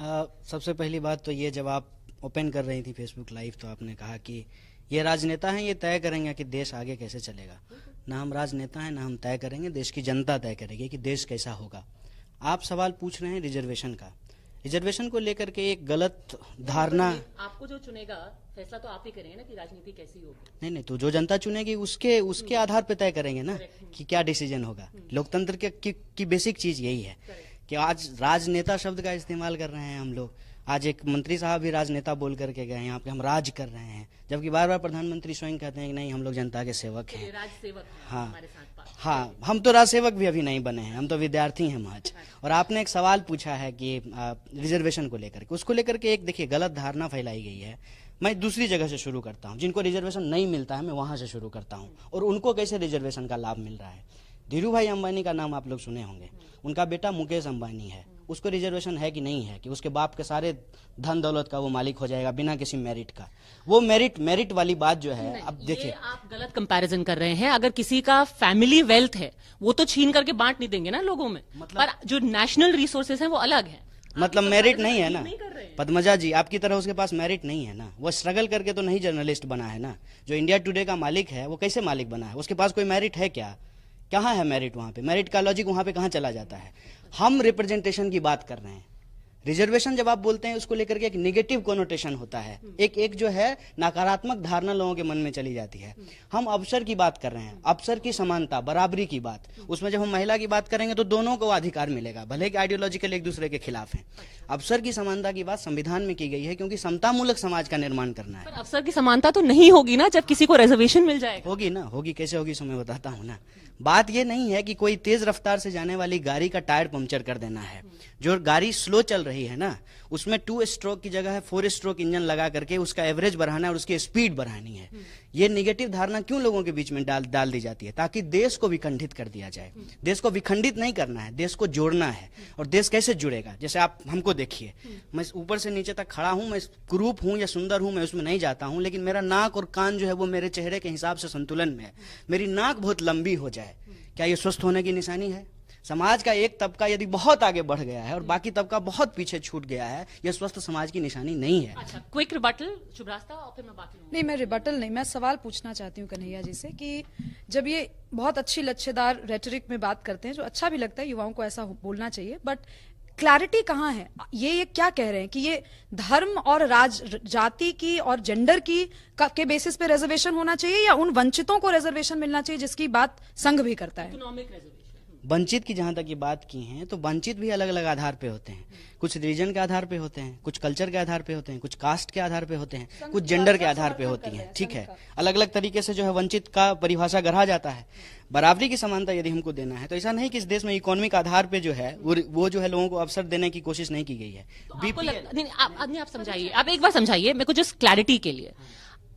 सबसे पहली बात तो ये, जब आप ओपन कर रही थी फेसबुक लाइव तो आपने कहा कि ये राजनेता हैं, ये तय करेंगे कि देश आगे कैसे चलेगा। ना हम राजनेता हैं, ना हम तय करेंगे, देश की जनता तय करेगी कि देश कैसा होगा। आप सवाल पूछ रहे हैं रिजर्वेशन का। रिजर्वेशन को लेकर के एक गलत धारणा, आपको जो चुनेगा फैसला तो आप ही करेंगे ना कि राजनीति कैसी होगी। नहीं नहीं, तो जो जनता चुनेगी उसके आधार पर तय करेंगे ना कि क्या डिसीजन होगा। लोकतंत्र की बेसिक चीज यही है कि आज राजनेता शब्द का इस्तेमाल कर रहे हैं हम लोग। आज एक मंत्री साहब भी राजनेता बोल करके गए यहाँ पे, हम राज कर रहे हैं, जबकि बार बार प्रधानमंत्री स्वयं कहते हैं कि नहीं, हम लोग जनता के सेवक हैं। राज सेवक हैं हाँ हमारे साथ। हाँ, हम तो राज सेवक भी अभी नहीं बने हैं, हम तो विद्यार्थी हैं महज। और आपने एक सवाल पूछा है कि रिजर्वेशन को लेकर के, उसको लेकर के एक देखिए गलत धारणा फैलाई गई है। मैं दूसरी जगह से शुरू करता हूँ, जिनको रिजर्वेशन नहीं मिलता है मैं वहां से शुरू करता हूँ और उनको कैसे रिजर्वेशन का लाभ मिल रहा है। धीरू भाई अंबानी का नाम आप लोग सुने होंगे, उनका बेटा मुकेश अंबानी है, उसको रिजर्वेशन है कि नहीं है कि उसके बाप के सारे धन दौलत का वो मालिक हो जाएगा बिना किसी मेरिट का। वो मेरिट वाली बात जो है, अब देखिए आप गलत कंपैरिजन कर रहे हैं। अगर किसी का फैमिली वेल्थ है वो तो छीन करके बांट नहीं देंगे ना लोगों में, पर जो नेशनल रिसोर्सेज हैं वो अलग है। मतलब मेरिट नहीं है ना पद्मजा जी, आपकी तरह उसके पास मेरिट नहीं है ना, वो स्ट्रगल करके तो नहीं जर्नलिस्ट बना है ना। जो इंडिया टुडे का मालिक है वो कैसे मालिक बना है, उसके पास कोई मेरिट है क्या? कहाँ है मेरिट वहाँ पे? मेरिट का लॉजिक वहाँ पे कहाँ चला जाता है? हम रिप्रेजेंटेशन की बात कर रहे हैं। रिजर्वेशन जब आप बोलते हैं उसको लेकर के एक नेगेटिव कोनोटेशन होता है, एक जो है नकारात्मक धारणा लोगों के मन में चली जाती है। हम अवसर की बात कर रहे हैं, अवसर की समानता, बराबरी की बात। उसमें जब हम महिला की बात करेंगे तो दोनों को अधिकार मिलेगा, भले कि आइडियोलॉजिकल एक दूसरे के खिलाफ हैं। अवसर की समानता की बात संविधान में की गई है क्योंकि समतामूलक समाज का निर्माण करना है। अवसर की समानता तो नहीं होगी ना जब किसी को रिजर्वेशन मिल जाएगा। होगी ना, होगी, कैसे होगी सो मैं बताता हूँ ना। बात ये नहीं है कि कोई तेज रफ्तार से जाने वाली गाड़ी का टायर पंक्चर कर देना है। जो गाड़ी स्लो चल रही है ना, उसमें 2 स्ट्रोक की जगह है 4 स्ट्रोक इंजन लगा करके उसका एवरेज बढ़ाना है और उसकी स्पीड बढ़ानी है। ये नेगेटिव धारणा क्यों लोगों के बीच में डाल दी जाती है? ताकि देश को विखंडित कर दिया जाए। देश को विखंडित नहीं करना है, देश को जोड़ना है। और देश कैसे जुड़ेगा? जैसे आप हमको देखिए, मैं ऊपर से नीचे तक खड़ा हूं, मैं कुरूप हूं या सुंदर हूं मैं उसमें नहीं जाता हूं, लेकिन मेरा नाक और कान जो है वो मेरे चेहरे के हिसाब से संतुलन में है। मेरी नाक बहुत लंबी हो जाए, क्या ये स्वस्थ होने की निशानी है? समाज का एक तबका यदि बहुत आगे बढ़ गया है और बाकी तबका बहुत पीछे छूट गया है, यह स्वस्थ समाज की निशानी नहीं है। अच्छा, क्विक रिबटल शुभ्रास्ता और फिर मैं बाकी नहीं, मैं रिबटल नहीं, मैं सवाल पूछना चाहती हूँ कन्हैया जी से कि जब ये बहुत अच्छी लच्छेदार रेटरिक में बात करते हैं, जो अच्छा भी लगता है, युवाओं को ऐसा बोलना चाहिए, बट क्लैरिटी कहाँ है? ये क्या कह रहे हैं कि ये धर्म और जाति की और जेंडर की के बेसिस पे रिजर्वेशन होना चाहिए या उन वंचितों को रिजर्वेशन मिलना चाहिए जिसकी बात संघ भी करता है? Economic reservation. वंचित की जहां तक ये बात की है तो वंचित भी अलग अलग आधार पे होते हैं। कुछ रीजन के आधार पे होते हैं, कुछ कल्चर के आधार पे होते हैं, कुछ कास्ट के आधार पे होते हैं, कुछ जेंडर के आधार पे होती हैं। ठीक है, अलग अलग तरीके से जो है वंचित का परिभाषा गढ़ा जाता है। बराबरी की समानता यदि हमको देना है तो ऐसा नहीं कि इस देश में इकोनॉमिक आधार पे जो है वो जो है लोगों को अवसर देने की कोशिश नहीं की गई है। आप समझाइए, आप एक बार समझाइए मेरे को जस्ट क्लैरिटी के लिए।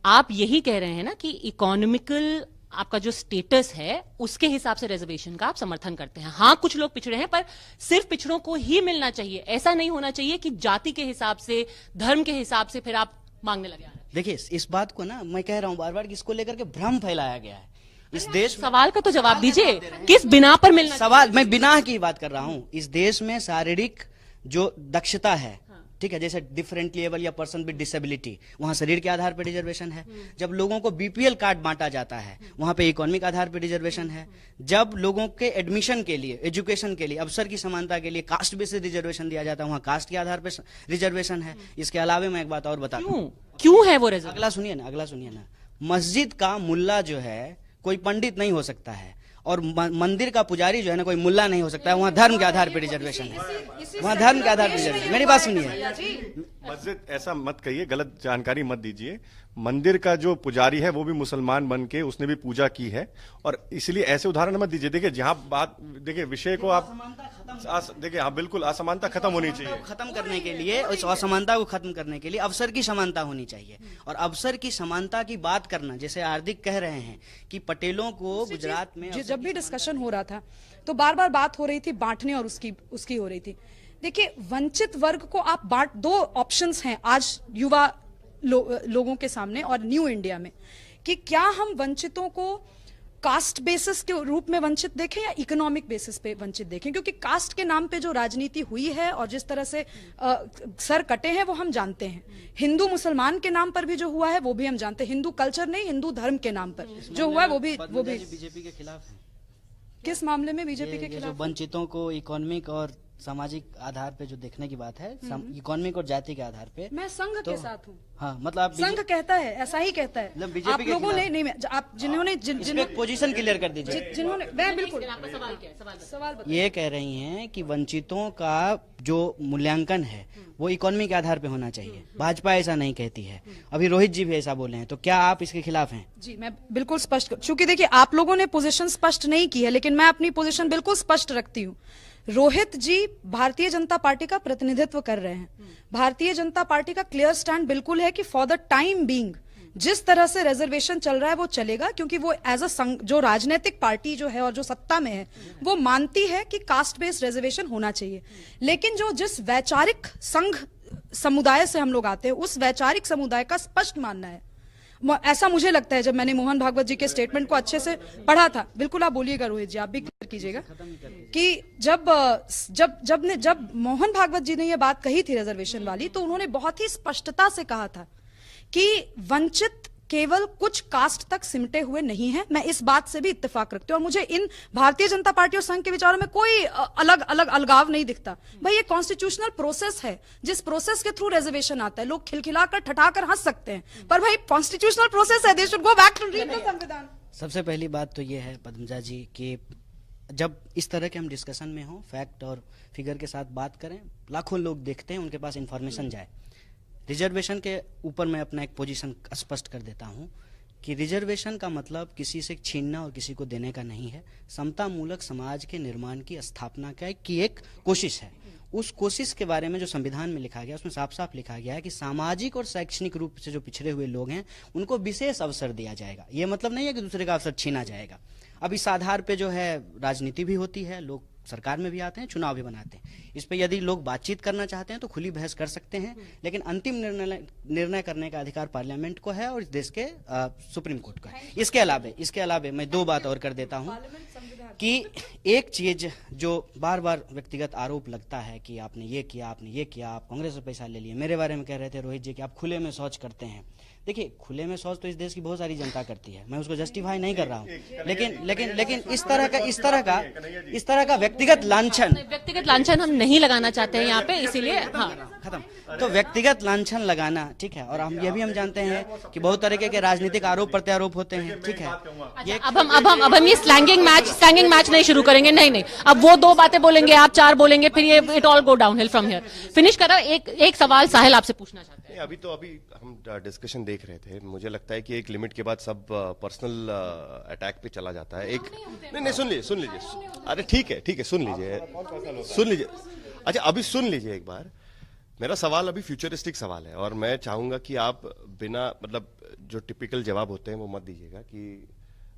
आप यही कह रहे हैं ना कि इकोनॉमिकल आपका जो स्टेटस है उसके हिसाब से रिजर्वेशन का आप समर्थन करते हैं। हाँ, कुछ लोग पिछड़े हैं पर सिर्फ पिछड़ों को ही मिलना चाहिए, ऐसा नहीं होना चाहिए कि जाति के हिसाब से, धर्म के हिसाब से फिर आप मांगने लगे। देखिए, इस बात को ना मैं कह रहा हूं बार बार कि इसको लेकर के भ्रम फैलाया गया है इस देश। सवाल का तो जवाब दीजिए, किस बिना पर मिलना? सवाल, मैं बिना की बात कर रहा हूं। इस देश में शारीरिक जो दक्षता है, ठीक है, जैसे डिफरेंटली एबल या पर्सन विद डिसेबिलिटी, वहां शरीर के आधार पर रिजर्वेशन है। जब लोगों को बीपीएल कार्ड बांटा जाता है वहां पे इकोनॉमिक आधार पर रिजर्वेशन है। जब लोगों के एडमिशन के लिए, एजुकेशन के लिए, अवसर की समानता के लिए कास्ट बेसिस रिजर्वेशन दिया जाता है, वहां कास्ट के आधार पर रिजर्वेशन है। इसके अलावा मैं एक बात और बता दूं, क्यों है वो रिजर्वेशन? अगला सुनिए ना। मस्जिद का मुल्ला जो है कोई पंडित नहीं हो सकता है और मंदिर का पुजारी जो है ना कोई मुल्ला नहीं हो सकता है। वहाँ धर्म के आधार पर रिजर्वेशन है, वहाँ धर्म के आधार पर रिजर्वेशन। मेरी बात सुनिए, मस्जिद ऐसा मत कहिए, गलत जानकारी मत दीजिए। मंदिर का जो पुजारी है वो भी मुसलमान बन के उसने भी पूजा की है, और इसलिए ऐसे उदाहरण मत दीजिए। देखिए, जहां बात, देखिए विषय को आप देखिए, हाँ बिल्कुल, असमानता खत्म होनी चाहिए। खत्म करने के लिए, इस असमानता को खत्म करने के लिए अवसर की समानता होनी चाहिए। और अवसर की समानता की बात करना, जैसे हार्दिक कह रहे हैं कि पटेलों को गुजरात में जब भी डिस्कशन हो रहा था तो बार बार बात हो रही थी बांटने और उसकी हो रही थी। देखिए, वंचित वर्ग को आप दो ऑप्शंस हैं आज युवा लोगों के सामने और न्यू इंडिया में कि क्या हम वंचितों को कास्ट बेसिस के रूप में वंचित देखें या इकोनॉमिक बेसिस पे वंचित देखें? क्योंकि कास्ट के नाम पे जो राजनीति हुई है और जिस तरह से सर कटे हैं वो हम जानते हैं। हिंदू मुसलमान के नाम पर भी जो हुआ है वो भी हम जानते हैं। हिंदू कल्चर नहीं, हिंदू धर्म के नाम पर जो हुआ है वो भी बीजेपी के खिलाफ है। किस मामले में बीजेपी के ये जो खिलाफ? वंचितों को इकोनॉमिक और सामाजिक आधार पे जो देखने की बात है, इकोनॉमिक और जाति के आधार पे, मैं संघ के साथ हूँ। हाँ मतलब आप संघ कहता है, ऐसा ही कहता है। मतलब बीजेपी आप के लोगों ने खिलाफ। नहीं, आप जिन्होंने पोजीशन क्लियर कर दीजिए। जिन्होंने मैं बिल्कुल आपका सवाल क्या है? सवाल बताइए। सवाल बताइए। ये कह रही हैं कि वंचितों का जो मूल्यांकन है वो इकोनॉमी के आधार पे होना चाहिए। भाजपा ऐसा नहीं कहती है, अभी रोहित जी भी ऐसा बोले हैं, तो क्या आप इसके खिलाफ हैं? जी मैं बिल्कुल स्पष्ट, चूंकि देखिए आप लोगों ने पोजीशन स्पष्ट नहीं की है, लेकिन मैं अपनी पोजीशन बिल्कुल स्पष्ट रखती हूँ। रोहित जी भारतीय जनता पार्टी का प्रतिनिधित्व कर रहे हैं। भारतीय जनता पार्टी का क्लियर स्टैंड बिल्कुल है कि फॉर द टाइम बीइंग जिस तरह से रिजर्वेशन चल रहा है वो चलेगा, क्योंकि वो एज अ जो राजनीतिक पार्टी जो है और जो सत्ता में है वो मानती है कि कास्ट बेस्ड रिजर्वेशन होना चाहिए। लेकिन जो जिस वैचारिक संघ समुदाय से हम लोग आते हैं उस वैचारिक समुदाय का स्पष्ट मानना है, ऐसा मुझे लगता है जब मैंने मोहन भागवत जी के स्टेटमेंट को अच्छे से पढ़ा था। बिल्कुल आप बोलिएगा रोहित जी, आप भी क्लियर कीजिएगा कि जब मोहन भागवत जी ने ये बात कही थी रिजर्वेशन वाली, तो उन्होंने बहुत ही स्पष्टता से कहा था कि वंचित केवल कुछ कास्ट तक सिमटे हुए नहीं है। मैं इस बात से भी इत्तेफाक रखती हूँ और मुझे इन भारतीय जनता पार्टी और संघ के विचारों में कोई अलग अलग अलगाव नहीं दिखता। भाई ये कॉन्स्टिट्यूशनल प्रोसेस है, जिस प्रोसेस के थ्रू रिजर्वेशन आता है। लोग खिलखिलाकर ठठाकर हंस सकते हैं, पर भाई कॉन्स्टिट्यूशनल प्रोसेस है। They should go back to read the संविधान। सबसे पहली बात तो ये है पद्मजा जी कि जब इस तरह के हम डिस्कशन में हो, फैक्ट और फिगर के साथ बात करें, लाखों लोग देखते हैं, उनके पास इंफॉर्मेशन जाए। रिजर्वेशन के ऊपर मैं अपना एक पोजीशन स्पष्ट कर देता हूं कि रिजर्वेशन का मतलब किसी से छीनना और किसी को देने का नहीं है। समता मूलक समाज के निर्माण की स्थापना की एक कोशिश है। उस कोशिश के बारे में जो संविधान में लिखा गया उसमें साफ साफ लिखा गया है कि सामाजिक और शैक्षणिक रूप से जो पिछड़े हुए लोग हैं उनको विशेष अवसर दिया जाएगा। ये मतलब नहीं है कि दूसरे का अवसर छीना जाएगा। अब इस आधार पे जो है राजनीति भी होती है, लोग सरकार में भी आते हैं, चुनाव भी बनाते हैं। इस पे यदि लोग बातचीत करना चाहते हैं तो खुली बहस कर सकते हैं, लेकिन अंतिम निर्णय करने का अधिकार पार्लियामेंट को है और इस देश के सुप्रीम कोर्ट को है। इसके अलावे मैं दो बात और कर देता हूं कि एक चीज जो बार बार व्यक्तिगत आरोप लगता है कि आपने ये किया, आप कांग्रेस से पैसा ले लिए। मेरे बारे में कह रहे थे रोहित जी कि आप खुले में शौच करते हैं। देखिए, खुले में शौच तो इस देश की बहुत सारी जनता करती है, मैं उसको जस्टिफाई नहीं कर रहा हूँ, लेकिन इस तरह का व्यक्तिगत लांछन हम नहीं लगाना चाहते हैं यहाँ पे, इसीलिए हाँ खत्म। तो व्यक्तिगत लांछन लगाना ठीक है, और हम जानते हैं कि बहुत तरीके के राजनीतिक आरोप प्रत्यारोप होते हैं, ठीक है। ये अब हम ये स्लैंगिंग मैच नहीं शुरू करेंगे। नहीं, अब वो दो बातें बोलेंगे, आप चार बोलेंगे, फिर ये it all go downhill from here. Finish करो। एक सवाल साहिल आपसे पूछना चाहते हैं। अभी हम डिस्कशन देख रहे थे, मुझे लगता है कि एक लिमिट के बाद सब पर्सनल अटैक पे चला जाता है। एक नहीं सुन लीजिए। अरे ठीक है सुन लीजिए। अच्छा अभी सुन लीजिए एक बार। मेरा सवाल अभी फ्यूचरिस्टिक सवाल है और मैं चाहूंगा कि आप बिना मतलब जो टिपिकल जवाब होते हैं वो मत दीजिएगा कि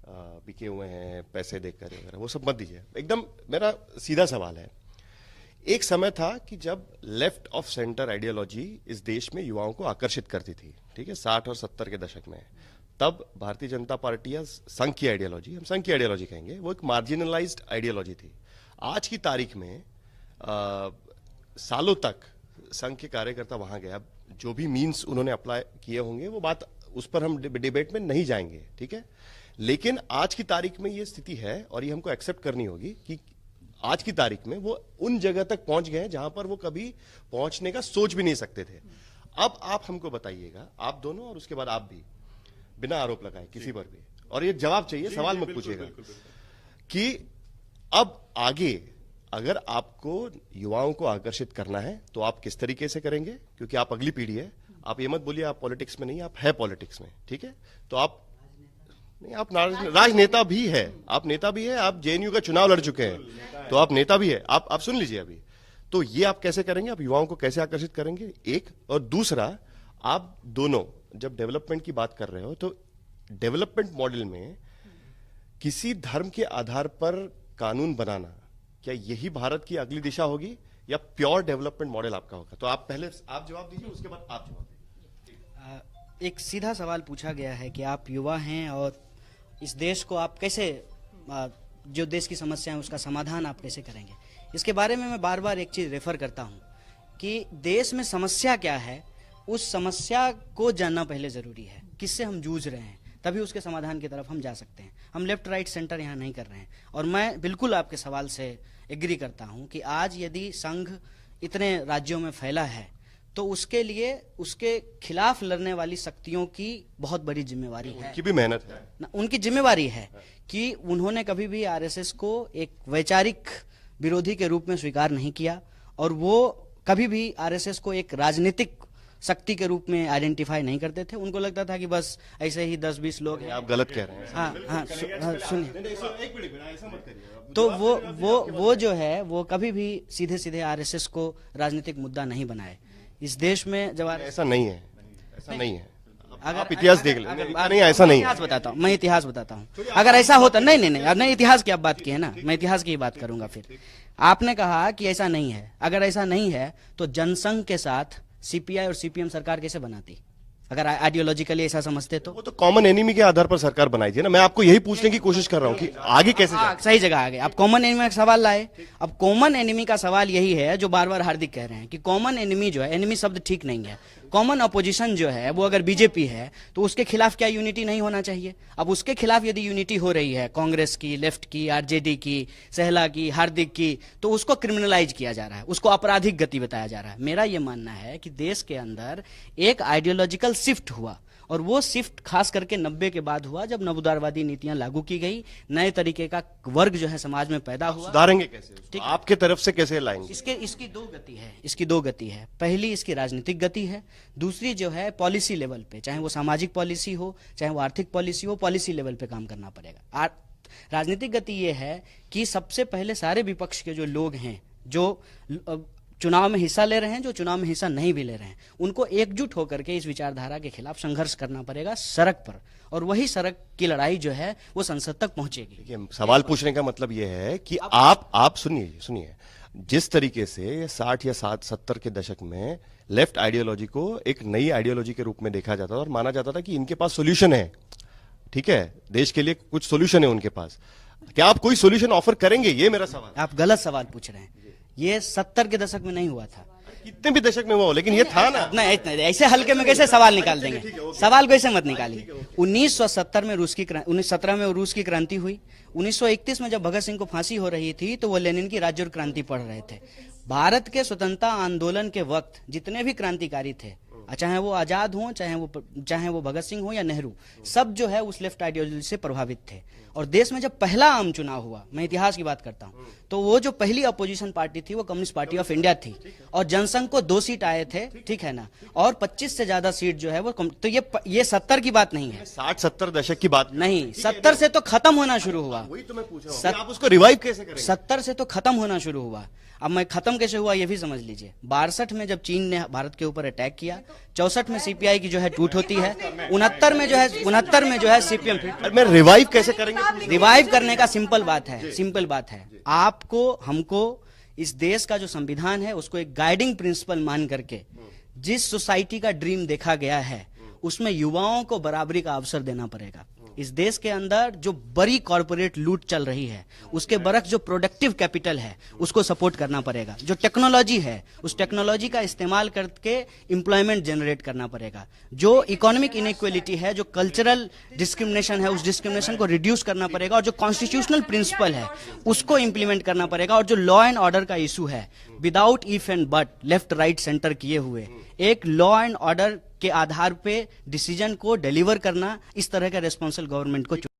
बिके हुए हैं पैसे देकर वगैरह, वो सब मत दीजिए। एकदम मेरा सीधा सवाल है। एक समय था कि जब लेफ्ट ऑफ सेंटर आइडियोलॉजी इस देश में युवाओं को आकर्षित करती थी, ठीक है, 60 और 70 के दशक में। तब भारतीय जनता पार्टी या संघ की आइडियोलॉजी, हम संघ की आइडियोलॉजी कहेंगे, वो एक मार्जिनलाइज्ड आइडियोलॉजी थी। आज की तारीख में सालों तक संघ के कार्यकर्ता वहां गए, अब जो भी मीन्स उन्होंने अप्लाई किए होंगे वो बात, उस पर हम डिबेट में नहीं जाएंगे, ठीक है। लेकिन आज की तारीख में ये स्थिति है और ये हमको एक्सेप्ट करनी होगी कि आज की तारीख में वो उन जगह तक पहुंच गए जहां पर वो कभी पहुंचने का सोच भी नहीं सकते थे। अब आप हमको बताइएगा, आप दोनों और उसके बाद आप भी, बिना आरोप लगाए किसी पर भी, और ये जवाब चाहिए, सवाल मत पूछिएगा, कि अब आगे अगर आपको युवाओं को आकर्षित करना है तो आप किस तरीके से करेंगे, क्योंकि आप अगली पीढ़ी है। आप ये मत बोलिए आप पॉलिटिक्स में नहीं, आप है पॉलिटिक्स में, ठीक है। तो आप नहीं, आप राजनेता भी है, आप नेता भी है, आप जेएनयू का चुनाव लड़ चुके हैं, तो आप नेता भी है। आप सुन लीजिए अभी, तो ये आप कैसे करेंगे, आप युवाओं को कैसे आकर्षित करेंगे, एक। और दूसरा, आप दोनों जब डेवलपमेंट की बात कर रहे हो तो डेवलपमेंट मॉडल में किसी धर्म के आधार पर कानून बनाना, क्या यही भारत की अगली दिशा होगी या प्योर डेवलपमेंट मॉडल आपका होगा? तो आप पहले आप जवाब दीजिए, उसके बाद आप जवाब दीजिए। एक सीधा सवाल पूछा गया है कि आप युवा हैं और इस देश को आप कैसे जो देश की समस्या है उसका समाधान आप कैसे करेंगे? इसके बारे में मैं बार बार एक चीज रेफर करता हूं कि देश में समस्या क्या है, उस समस्या को जानना पहले जरूरी है। किससे हम जूझ रहे हैं, तभी उसके समाधान की तरफ हम जा सकते हैं। हम लेफ्ट राइट सेंटर यहाँ नहीं कर रहे हैं। और मैं बिल्कुल आपके सवाल से एग्री करता हूँ कि आज यदि संघ इतने राज्यों में फैला है तो उसके लिए उसके खिलाफ लड़ने वाली शक्तियों की बहुत बड़ी जिम्मेवारी है, उनकी भी मेहनत है, उनकी जिम्मेवारी है कि उन्होंने कभी भी आरएसएस को एक वैचारिक विरोधी के रूप में स्वीकार नहीं किया और वो कभी भी आरएसएस को एक राजनीतिक शक्ति के रूप में आइडेंटिफाई नहीं करते थे। उनको लगता था कि बस ऐसे ही 10-20 लोग हैं। आप गलत कह रहे हैं। हाँ, सुनिए, तो वो जो है वो कभी भी सीधे सीधे आरएसएस को राजनीतिक मुद्दा नहीं बनाए। इस देश में जब ऐसा नहीं है, ऐसा नहीं है। अगर आप इतिहास देख लें। नहीं, ऐसा नहीं है। इतिहास बताता हूँ, मैं इतिहास बताता हूँ। अगर ऐसा होता, नहीं, इतिहास की आप बात की है ना, मैं इतिहास की बात करूंगा। फिर आपने कहा कि ऐसा नहीं है। अगर ऐसा नहीं है तो जनसंघ के साथ सीपीआई और सीपीएम सरकार कैसे बनाती? अगर आइडियोलॉजिकली ऐसा समझते तो वो तो कॉमन एनिमी के आधार पर सरकार बनाई थी ना। मैं आपको यही पूछने की कोशिश कर रहा हूँ कि आगे कैसे जाए? सही जगह आ गए आप। कॉमन एनिमी का सवाल लाए। अब कॉमन एनिमी का सवाल यही है जो बार बार हार्दिक कह रहे हैं कि कॉमन एनिमी जो है, एनिमी शब्द ठीक नहीं है। कॉमन अपोजिशन जो है वो अगर बीजेपी है तो उसके खिलाफ क्या यूनिटी नहीं होना चाहिए? अब उसके खिलाफ यदि यूनिटी हो रही है, कांग्रेस की, लेफ्ट की, आरजेडी की, सहला की, हार्दिक की, तो उसको क्रिमिनलाइज किया जा रहा है, उसको आपराधिक गति बताया जा रहा है। मेरा यह मानना है कि देश के अंदर एक आइडियोलॉजिकल शिफ्ट हुआ और वो शिफ्ट खास करके 90 के बाद हुआ जब नवउदारवादी नीतियां लागू की गई, नए तरीके का वर्ग जो है समाज में पैदा हुआ। सुधारेंगे कैसे? ठीक, आपके तरफ से कैसे लाएंगे? इसकी दो गति है। पहली इसकी राजनीतिक गति है, दूसरी जो है पॉलिसी लेवल पे, चाहे वो सामाजिक पॉलिसी हो, चाहे वो आर्थिक पॉलिसी हो, पॉलिसी लेवल पे काम करना पड़ेगा। राजनीतिक गति ये है कि सबसे पहले सारे विपक्ष के जो लोग हैं, जो चुनाव में हिस्सा ले रहे हैं, जो चुनाव में हिस्सा नहीं भी ले रहे हैं, उनको एकजुट होकर के इस विचारधारा के खिलाफ संघर्ष करना पड़ेगा सड़क पर, और वही सड़क की लड़ाई जो है वो संसद तक पहुंचेगी। देखिए, सवाल पूछने का मतलब ये है कि आप सुनिए, जिस तरीके से 60 या 70 के दशक में लेफ्ट आइडियोलॉजी को एक नई आइडियोलॉजी के रूप में देखा जाता था और माना जाता था कि इनके पास सोल्यूशन है, ठीक है, देश के लिए कुछ सोल्यूशन है उनके पास, क्या आप कोई सोल्यूशन ऑफर करेंगे? ये मेरा सवाल। आप गलत सवाल पूछ रहे हैं। ये 70 के दशक में नहीं हुआ था। कितने भी दशक में हुआ हो, लेकिन ये था ना। नहीं, ऐसे हल्के में कैसे सवाल निकाल देंगे? सवाल को ऐसे मत निकालिए। 1917 में 1917 में रूस की क्रांति हुई। 1931 में जब भगत सिंह को फांसी हो रही थी तो वो लेनिन की राज्य और क्रांति पढ़ रहे थे। भारत के स्वतंत्रता आंदोलन के वक्त जितने भी क्रांतिकारी थे, चाहे वो आजाद हो, चाहे वो भगत सिंह हो या नेहरू, सब जो है उस लेफ्ट आइडियोलॉजी से प्रभावित थे। और देश में जब पहला आम चुनाव हुआ, मैं इतिहास की बात करता हूं, तो वो जो पहली अपोजिशन पार्टी थी वो कम्युनिस्ट पार्टी ऑफ इंडिया थी, और जनसंघ को 2 सीट आए थे, ठीक है ना, और 25 से ज्यादा सीट जो है वो तो ये 70 की बात नहीं है, 60-70 दशक की बात नहीं। 70 से तो खत्म होना शुरू हुआ। वही तो मैं पूछ रहा हूं, आप उसको रिवाइव कैसे करेंगे? 70 से तो खत्म होना शुरू हुआ। अब मैं खत्म कैसे हुआ ये भी समझ लीजिए। 62 में जब चीन ने भारत के ऊपर अटैक किया, 64 में सीपीआई की जो है टूट होती है, 69 में जो है सीपीएम। मैं रिवाइव कैसे करेंगे? रिवाइव करने का सिंपल बात है। आपको, हमको इस देश का जो संविधान है उसको एक गाइडिंग प्रिंसिपल मान करके जिस सोसाइटी का ड्रीम देखा गया है उसमें युवाओं को बराबरी का अवसर देना पड़ेगा। इस देश के अंदर जो बड़ी कॉर्पोरेट लूट चल रही है उसके बरक्स जो प्रोडक्टिव कैपिटल है उसको सपोर्ट करना पड़ेगा। जो टेक्नोलॉजी है उस टेक्नोलॉजी का इस्तेमाल करके एम्प्लॉयमेंट जनरेट करना पड़ेगा। जो इकोनॉमिक इनइक्वालिटी है, जो कल्चरल डिस्क्रिमिनेशन है, उस डिस्क्रिमिनेशन को रिड्यूस करना पड़ेगा, और जो कॉन्स्टिट्यूशनल प्रिंसिपल है उसको इंप्लीमेंट करना पड़ेगा। और जो लॉ एंड ऑर्डर का इशू है, without if and but, left right centre किए हुए एक लॉ एंड ऑर्डर के आधार पे डिसीजन को डिलीवर करना, इस तरह का रेस्पॉन्सिबल गवर्नमेंट को